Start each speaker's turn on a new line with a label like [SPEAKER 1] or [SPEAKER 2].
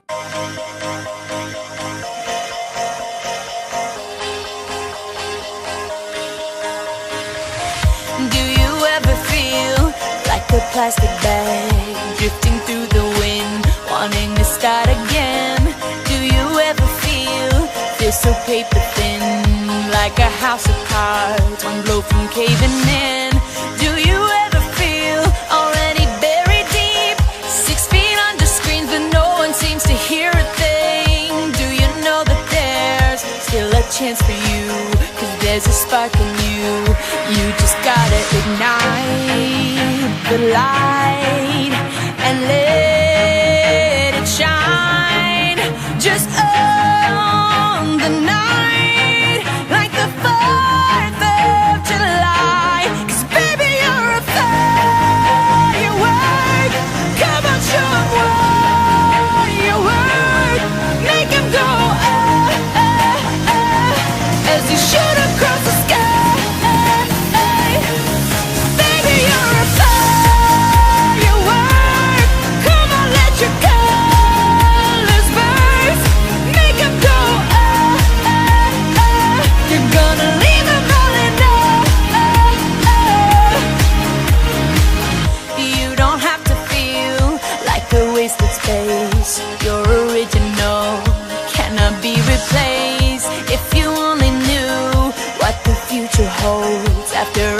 [SPEAKER 1] Do you ever feel like a plastic bag drifting through the wind, wanting to start again? Do you ever feel so paper thin, like a house of cards, one blow from caving in? Do you ever feel already buried deep, 6 feet under screens, but no one seems to hear a thing? Do you know that there's still a chance for you, 'cause there's a spark in you? You just gotta ignite the light and let it shine. Just own the night like the 4th of July. 'Cause baby, you're a firework. Come on, show 'em what you work. Make 'em go as you shoot across the sky. You're original, cannot be replaced. If you only knew what the future holds after